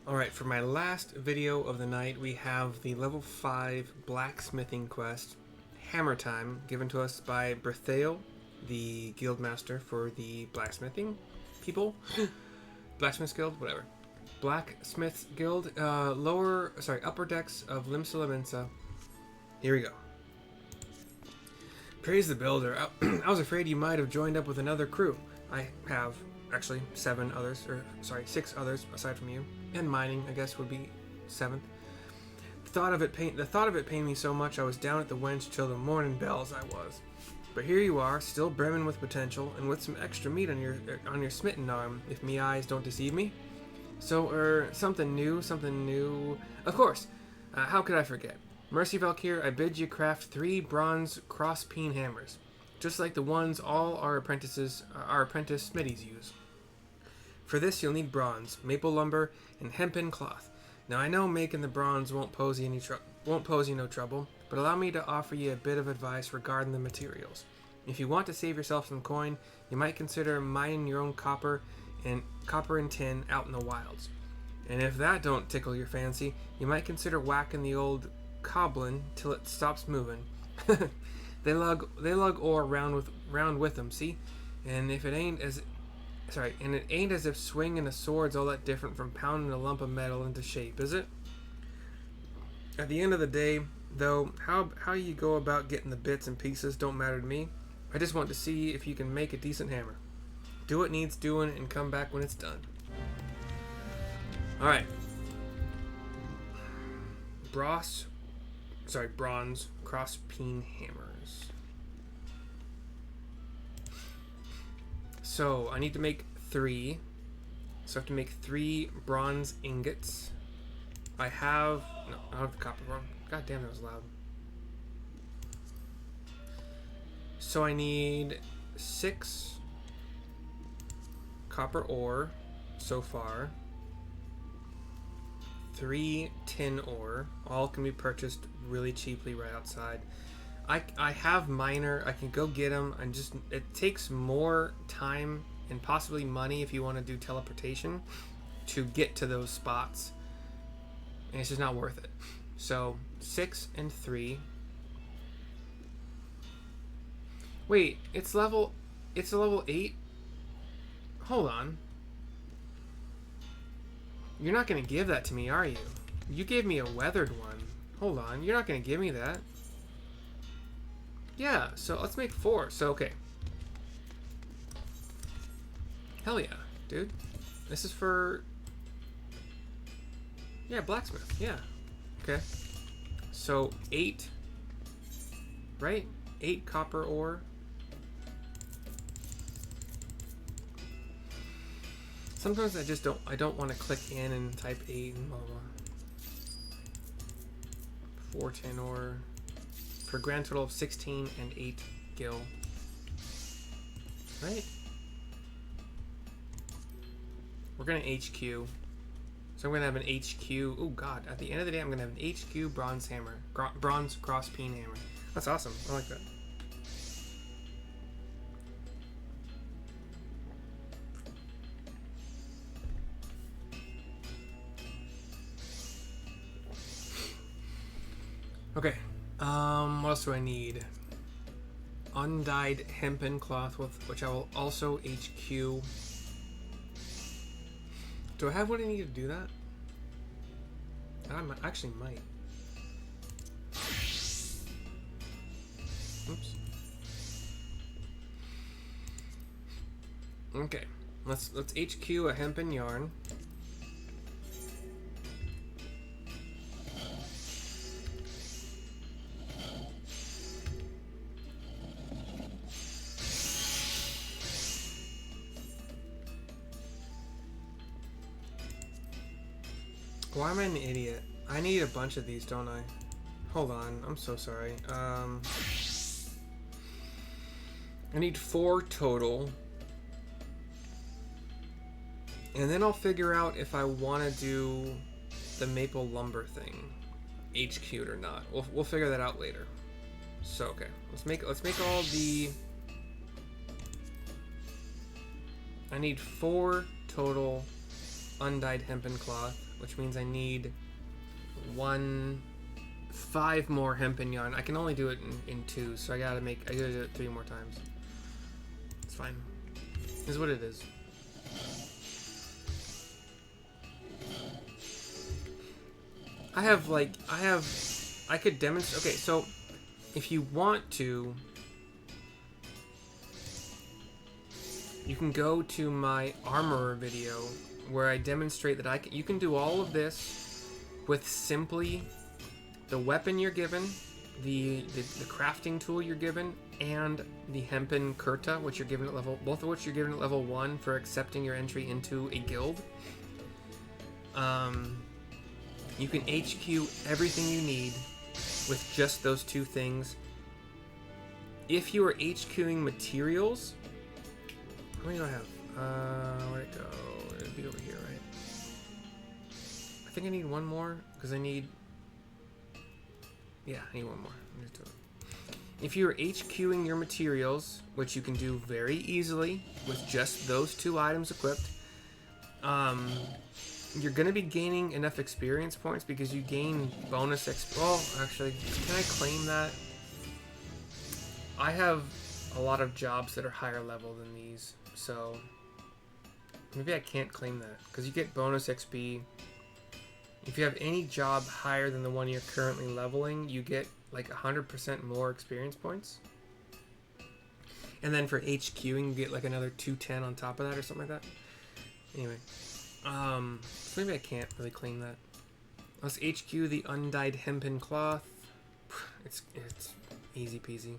Alright, for my last video of the night, we have the level 5 blacksmithing quest, Hammer Time, given to us by Brithael, the guildmaster for the blacksmithing people. Blacksmiths Guild, whatever. Blacksmiths Guild, upper decks of Limsa Laminsa. Here we go. Praise the builder. I was afraid you might have joined up with another crew. I have, actually, 6 others aside from you. And mining, I guess, would be 7th. The thought of it pained me so much I was down at the wench till the morning bells I was. But here you are, still brimming with potential, and with some extra meat on your smitten arm, if me eyes don't deceive me. So, something new. Of course, how could I forget? Mercy Valkyr, I bid you craft 3 bronze Cross-pein Hammers, just like the ones all our apprentice smithies use. For this, you'll need bronze, maple lumber, and hempen cloth. Now, I know making the bronze won't pose you no trouble, but allow me to offer you a bit of advice regarding the materials. If you want to save yourself some coin, you might consider mining your own copper and tin out in the wilds. And if that don't tickle your fancy, you might consider whacking the old coblin till it stops moving. They lug ore round with them, see? And it ain't as if swinging a sword's all that different from pounding a lump of metal into shape, is it? At the end of the day, though, how you go about getting the bits and pieces don't matter to me. I just want to see if you can make a decent hammer. Do what needs doing and come back when it's done. Alright. Bronze Cross-pein Hammers. So, I need to make 3. So I have to make 3 bronze ingots. I don't have the copper one. God damn, that was loud. So I need 6 copper ore so far. 3 tin ore. All can be purchased really cheaply right outside. I have miner. I can go get them. It takes more time and possibly money if you want to do teleportation to get to those spots. And it's just not worth it. So 6 and 3. Wait, it's a level 8? Hold on. You're not going to give that to me, are you? You gave me a weathered one. Hold on, you're not going to give me that. Yeah, so let's make 4. So, okay. Hell yeah, dude. This is for... Yeah, blacksmith, yeah. Okay. So, 8. Right? 8 copper ore. Sometimes I don't want to click in and type 8 and blah, blah, blah. 4 tin ore. For a grand total of 16 and 8 gil. Right? We're going to HQ. So I'm going to have an HQ. Oh god, at the end of the day I'm going to have an HQ bronze hammer. Bronze Cross-pein Hammer. That's awesome. I like that. Okay. What else do I need? Undyed hempen cloth, which I will also HQ. Do I have what I need to do that? I actually might. Oops. Okay. Let's HQ a hempen yarn. Why am I an idiot? I need a bunch of these, don't I? Hold on, I'm so sorry. I need 4 total. And then I'll figure out if I want to do the maple lumber thing, HQ'd or not. We'll figure that out later. So okay, let's make all the. I need 4 total undyed hempen cloth, which means I need 5 more hempen yarn. I can only do it in 2, so I gotta do it 3 more times. It's fine. This is what it is. I could demonstrate. Okay, so if you want to, you can go to my armorer video where I demonstrate that you can do all of this with simply the weapon you're given, the crafting tool you're given, and the hempen kurta, which you're given at both of which you're given at level 1 for accepting your entry into a guild. You can HQ everything you need with just those 2 things. If you are HQing materials, how many do I have? Where'd it go? It'd be over here, right? I think I need 1 more because I need. Yeah, I need 1 more. If you're HQing your materials, which you can do very easily with just those 2 items equipped, you're going to be gaining enough experience points because you gain bonus XP. Well, actually, can I claim that? I have a lot of jobs that are higher level than these, so maybe I can't claim that because you get bonus XP. If you have any job higher than the one you're currently leveling, you get like 100% more experience points. And then for HQing, you get like another 210 on top of that or something like that. Anyway, so maybe I can't really claim that. Let's HQ the undyed hempen cloth. It's easy peasy.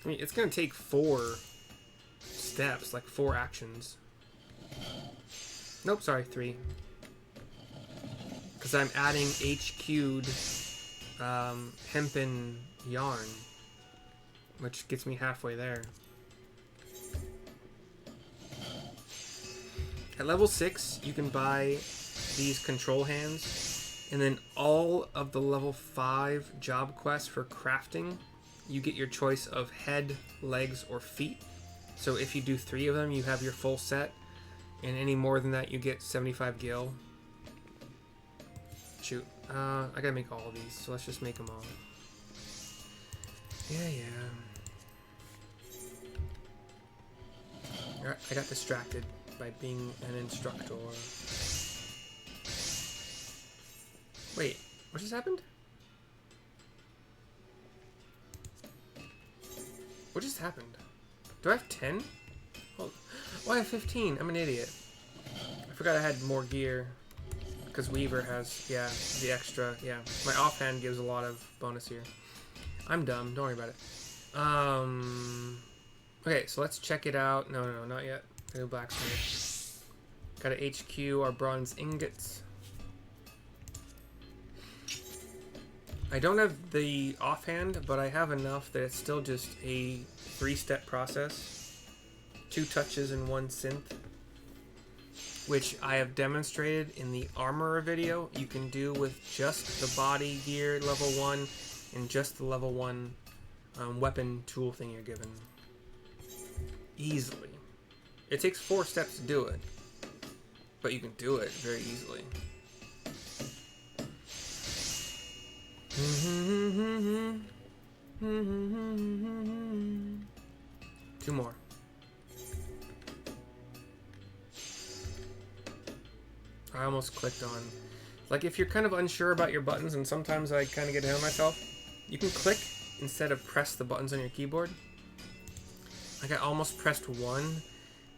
It's gonna take 4 steps, like 4 actions. Nope, sorry, 3. Because I'm adding HQ'd hempen yarn, which gets me halfway there. At level 6, you can buy these control hands, and then all of the level 5 job quests for crafting, you get your choice of head, legs, or feet. So if you do 3 of them, you have your full set, and any more than that, you get 75 gil. Shoot, I gotta make all of these, so let's just make them all. Yeah. I got distracted by being an instructor. Wait, what just happened? What just happened? Do I have 10? Oh, I have 15. I'm an idiot. I forgot I had more gear. Because Weaver has, the extra, My offhand gives a lot of bonus here. I'm dumb, don't worry about it. Okay, so let's check it out. No, not yet. Go Blacksmiths. Gotta HQ our bronze ingots. I don't have the offhand, but I have enough that it's still just a 3-step process. 2 touches and 1 synth. Which I have demonstrated in the armorer video. You can do with just the body gear level 1 and just the level 1 weapon tool thing you're given. Easily. It takes 4 steps to do it, but you can do it very easily. Two more. I almost clicked on. Like, if you're kind of unsure about your buttons, and sometimes I kind of get ahead of myself, you can click instead of press the buttons on your keyboard. Like, I almost pressed 1,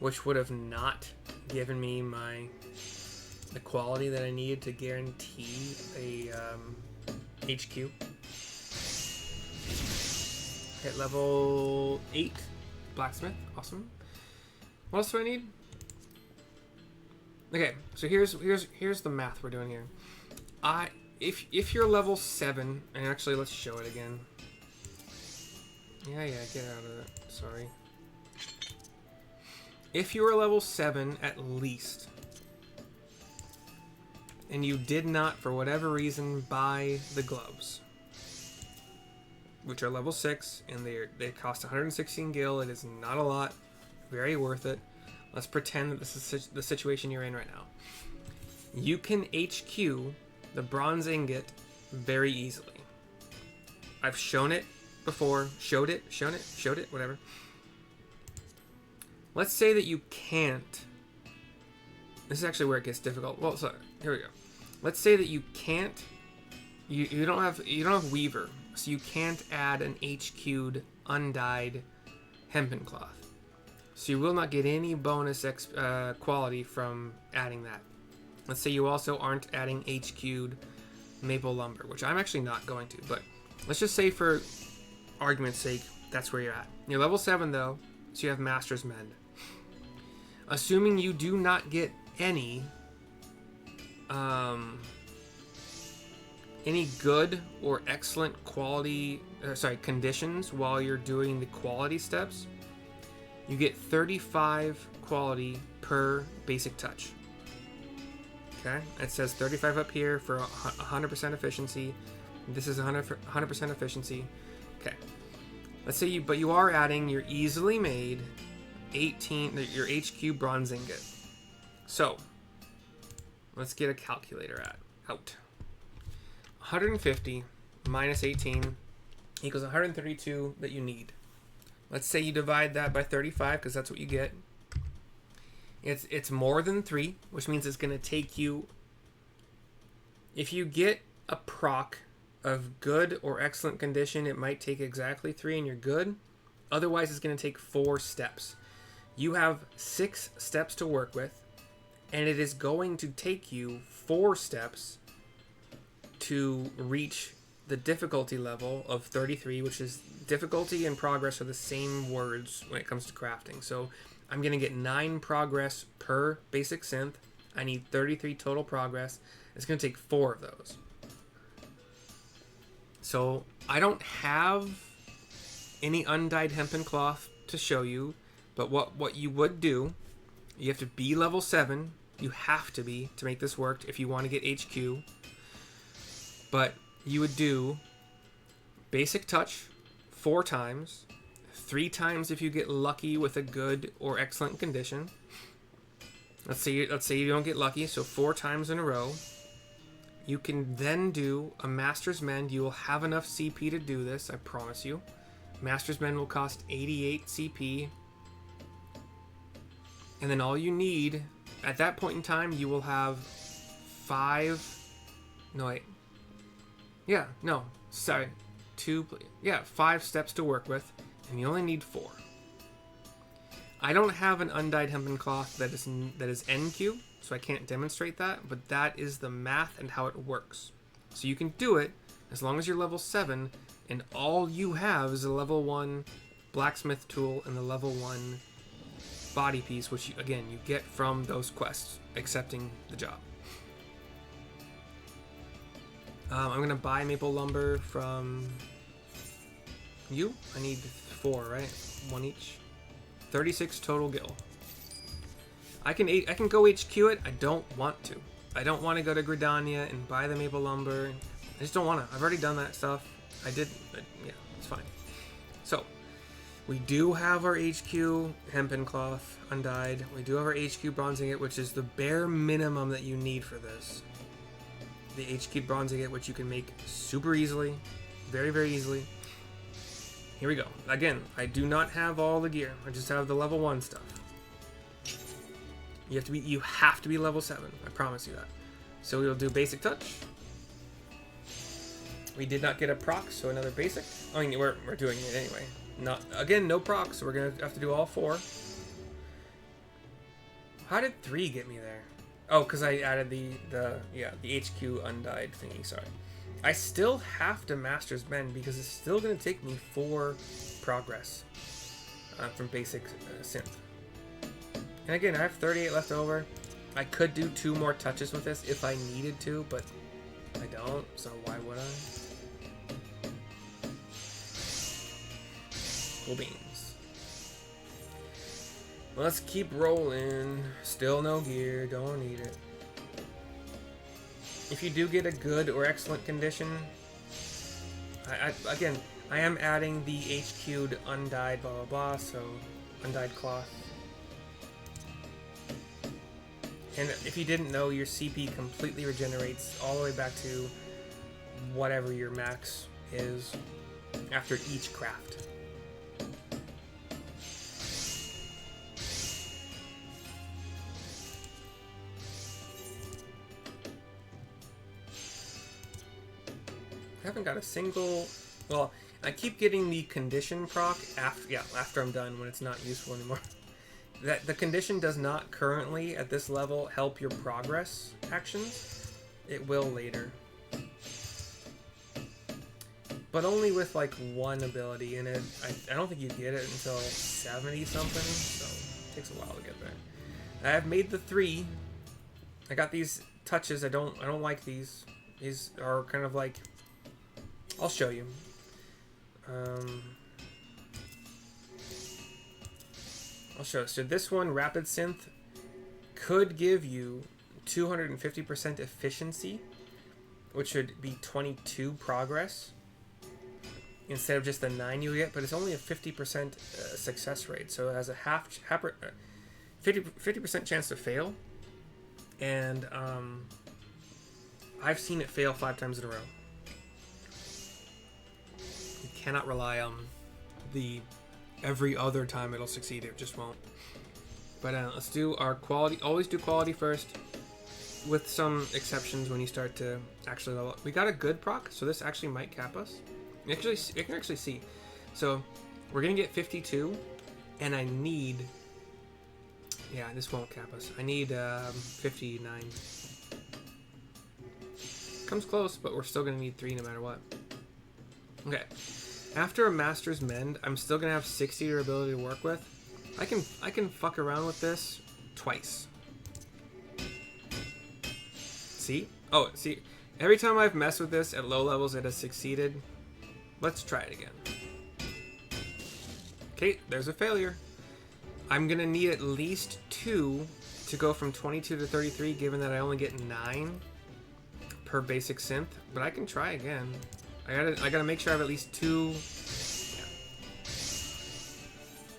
which would have not given me the quality that I needed to guarantee a HQ. Hit level 8, Blacksmith, awesome. What else do I need? Okay, so here's the math we're doing here. If you're level 7, and actually let's show it again. Yeah, get out of it. Sorry. If you are level 7 at least, and you did not, for whatever reason, buy the gloves, which are level 6, and they cost 116 gil. It is not a lot. Very worth it. Let's pretend that this is the situation you're in right now. You can HQ the bronze ingot very easily. I've shown it before, showed it, whatever. Let's say that you can't. This is actually where it gets difficult. Well, sorry, here we go. Let's say that you can't. You don't have Weaver, so you can't add an HQ'd undyed hempen cloth. So you will not get any bonus quality from adding that. Let's say you also aren't adding HQ'd maple lumber, which I'm actually not going to, but let's just say for argument's sake, that's where you're at. You're level 7 though, so you have Master's Mend. Assuming you do not get any good or excellent quality, conditions while you're doing the quality steps, you get 35 quality per basic touch. Okay, it says 35 up here for 100% efficiency. This is 100% efficiency. Okay, let's say you are adding your easily made your HQ bronze ingot. So let's get a calculator out. 150 minus 18 equals 132 that you need. Let's say you divide that by 35 because that's what you get. It's more than 3, which means it's going to take you, if you get a proc of good or excellent condition, it might take exactly 3 and you're good. Otherwise, it's going to take 4 steps. You have 6 steps to work with, and it is going to take you 4 steps to reach the difficulty level of 33, which is difficulty and progress are the same words when it comes to crafting. So I'm going to get 9 progress per basic synth. I need 33 total progress. It's going to take 4 of those. So I don't have any undyed hempen cloth to show you, but what you would do, you have to be level 7. You have to be to make this work if you want to get HQ. But you would do basic touch 4 times, 3 times if you get lucky with a good or excellent condition. Let's say you don't get lucky, so 4 times in a row. You can then do a Master's Mend. You will have enough CP to do this, I promise you. Master's Mend will cost 88 CP. And then all you need, at that point in time, you will have 5 steps to work with, and you only need 4. I don't have an undyed hempen cloth that is NQ, so I can't demonstrate that, but that is the math and how it works. So you can do it as long as you're level 7, and all you have is a level 1 blacksmith tool and the level 1 body piece, which you get from those quests, accepting the job. I'm going to buy maple lumber from you. I need 4, right? 1 each. 36 total gil. I can go HQ it. I don't want to. I don't want to go to Gridania and buy the maple lumber. I just don't want to. I've already done that stuff. I did, but yeah, it's fine. So, we do have our HQ hempen cloth undyed. We do have our HQ bronze ingot, which is the bare minimum that you need for this. The HQ bronze ingot, which you can make super easily, very, very easily. Here we go. Again, I do not have all the gear. I just have the level 1 stuff. You have to be level 7. I promise you that. So we'll do basic touch. We did not get a proc, so another basic. I mean, we're doing it anyway. No proc, so we're gonna have to do all 4. How did 3 get me there? Oh, because I added the HQ undyed thingy. Sorry. I still have to Master's Mend because it's still going to take me 4 progress from basic synth. And again, I have 38 left over. I could do 2 more touches with this if I needed to, but I don't, so why would I? Cool beans. Let's keep rolling. Still no gear, don't need it. If you do get a good or excellent condition, I am adding the HQ'd undyed blah blah blah, so undyed cloth. And if you didn't know, your CP completely regenerates all the way back to whatever your max is after each craft. I haven't got a single... Well, I keep getting the condition proc after I'm done, when it's not useful anymore. That the condition does not currently, at this level, help your progress actions. It will later. But only with, like, one ability in it. I don't think you get it until 70 something, so it takes a while to get there. I have made the 3. I got these touches. I don't like these. These are kind of like... I'll show you. I'll show. So this one, Rapid Synth, could give you 250% efficiency, which would be 22 progress instead of just the 9 you get, but it's only a 50% success rate, so it has a 50% chance to fail, and I've seen it fail 5 times in a row. You cannot rely on the every other time it'll succeed. It just won't. But let's do our quality. Always do quality first, with some exceptions when you start to actually level up. We got a good proc, so this actually might cap us. You can actually see. So we're gonna get 52, and I need... Yeah, this won't cap us. I need 59. Comes close, but we're still gonna need 3 no matter what. Okay. After a Master's Mend, I'm still gonna have 60 durability to work with. I can fuck around with this twice. See? Oh, see. Every time I've messed with this at low levels, it has succeeded. Let's try it again. Okay, there's a failure. I'm gonna need at least 2 to go from 22 to 33, given that I only get 9 per basic synth. But I can try again. I gotta make sure I have at least 2. Yeah.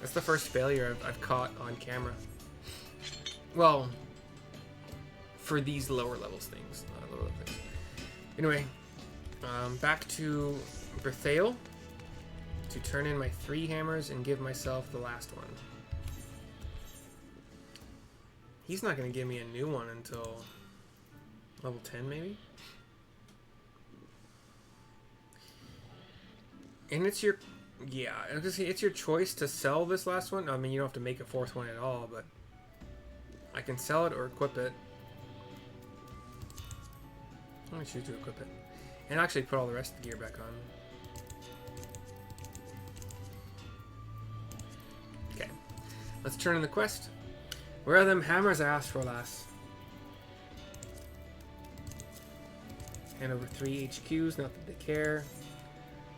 That's the first failure I've caught on camera. Well, for these lower levels things, not lower level things. Anyway, back to Brithael to turn in my 3 hammers and give myself the last one. He's not gonna give me a new one until level 10, maybe. And it's your, yeah, it's your choice to sell this last one. I mean, you don't have to make a 4th one at all, but I can sell it or equip it. I'm gonna choose to equip it, and actually put all the rest of the gear back on. Okay, let's turn in the quest. Where are them hammers I asked for last? Hand over 3 HQs, not that they care.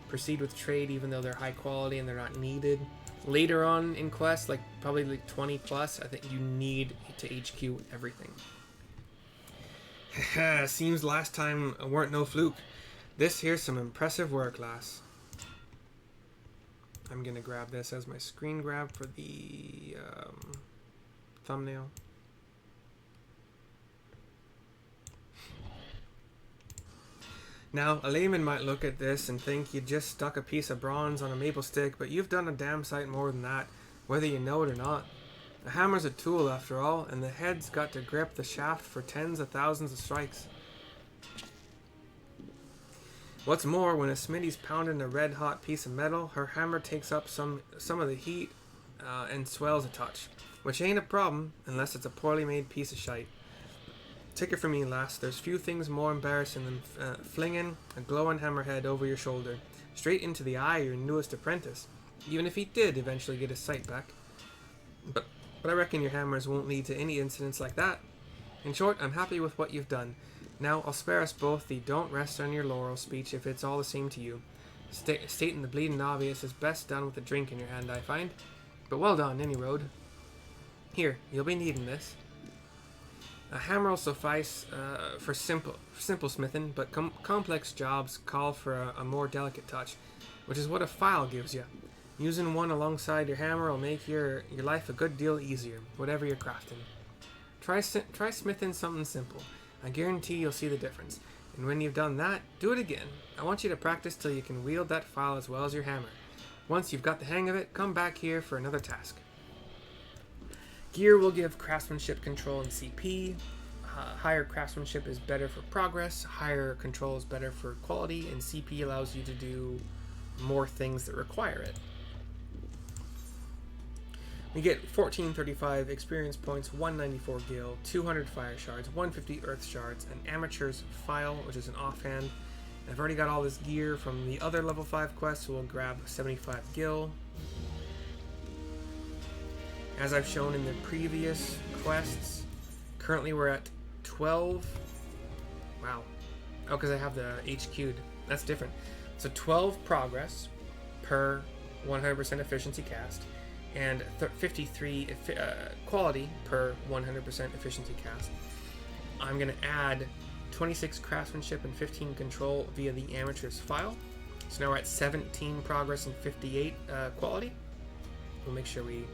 Proceed with trade even though they're high quality and they're not needed. Later on in quests, like probably like 20 plus, I think you need to HQ everything. Seems last time weren't no fluke. This here's some impressive work, lass. I'm gonna grab this as my screen grab for the thumbnail. Now, a layman might look at this and think you just stuck a piece of bronze on a maple stick, but you've done a damn sight more than that, whether you know it or not. A hammer's a tool, after all, and the head's got to grip the shaft for tens of thousands of strikes. What's more, when a smithy's pounding a red-hot piece of metal, her hammer takes up some of the heat and swells a touch, which ain't a problem unless it's a poorly made piece of shite. Take it from me, lass, there's few things more embarrassing than flinging a glowing hammerhead over your shoulder, straight into the eye of your newest apprentice, even if he did eventually get his sight back. But I reckon your hammers won't lead to any incidents like that. In short, I'm happy with what you've done. Now, I'll spare us both the don't rest on your laurel speech if it's all the same to you. Stating the bleeding obvious is best done with a drink in your hand, I find. But well done, any road. Here, you'll be needing this. A hammer will suffice for simple smithing, but complex jobs call for a more delicate touch, which is what a file gives you. Using one alongside your hammer will make your life a good deal easier, whatever you're crafting. Try smithing something simple. I guarantee you'll see the difference. And when you've done that, do it again. I want you to practice till you can wield that file as well as your hammer. Once you've got the hang of it, come back here for another task. Gear will give craftsmanship control and CP. Higher craftsmanship is better for progress, higher control is better for quality, and CP allows you to do more things that require it. We get 1435 experience points, 194 gil, 200 fire shards, 150 earth shards, an amateur's file, which is an offhand. I've already got all this gear from the other level 5 quests, so we'll grab 75 gil. As I've shown in the previous quests, currently we're at 12. Wow. Oh, because I have the HQ'd. That's different. So 12 progress per 100% efficiency cast, and 53 quality per 100% efficiency cast. I'm going to add 26 craftsmanship and 15 control via the amateur's file. So now we're at 17 progress and 58 quality. We'll make sure we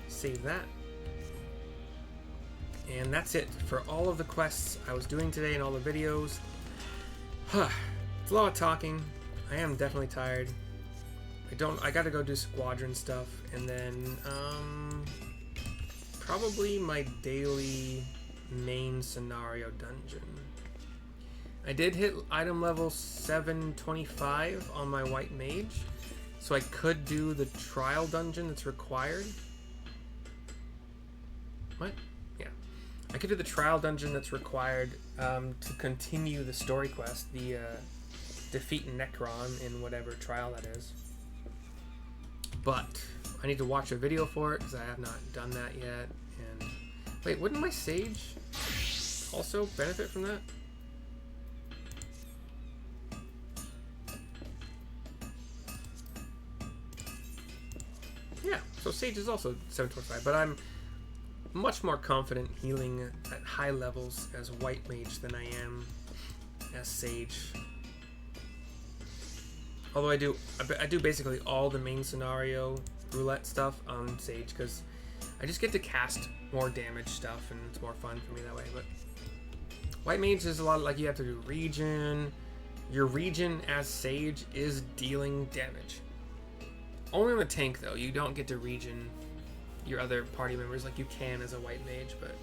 save that. And that's it for all of the quests I was doing today and all the videos. It's a lot of talking. I am definitely tired. I gotta go do squadron stuff, and then probably my daily main scenario dungeon. I did hit item level 725 on my white mage, so I could do the trial dungeon that's required. What? Yeah. I could do the trial dungeon that's required to continue the story quest, the defeat Necron in whatever trial that is. But I need to watch a video for it because I have not done that yet. And wait, wouldn't my sage also benefit from that? Yeah, so sage is also 725, but I'm much more confident healing at high levels as white mage than I am as sage. Although I do basically all the main scenario roulette stuff on sage because I just get to cast more damage stuff and it's more fun for me that way. But white mage is a lot of, like, you have to do regen. Your regen as sage is dealing damage. Only on the tank though. You don't get to regen your other party members like you can as a white mage, but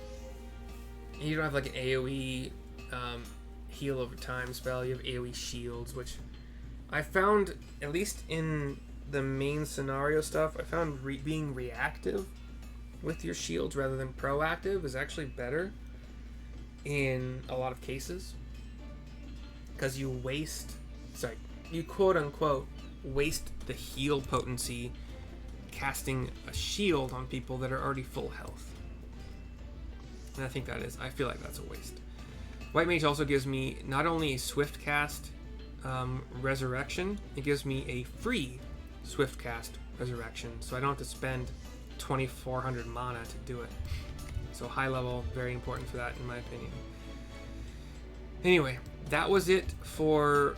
you don't have like an AoE heal over time spell. You have AoE shields, which I found, at least in the main scenario stuff, I found being reactive with your shields rather than proactive is actually better in a lot of cases, because you quote unquote waste the heal potency casting a shield on people that are already full health. And I feel like that's a waste. White mage also gives me not only a swift cast resurrection, it gives me a free swift cast resurrection, so I don't have to spend 2400 mana to do it. So high level, very important for that in my opinion. Anyway, that was it for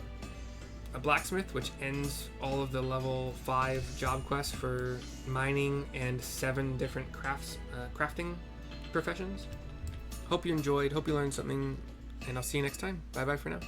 a blacksmith, which ends all of the level 5 job quests for mining and 7 different crafting professions. Hope you enjoyed, hope you learned something, and I'll see you next time. Bye bye for now.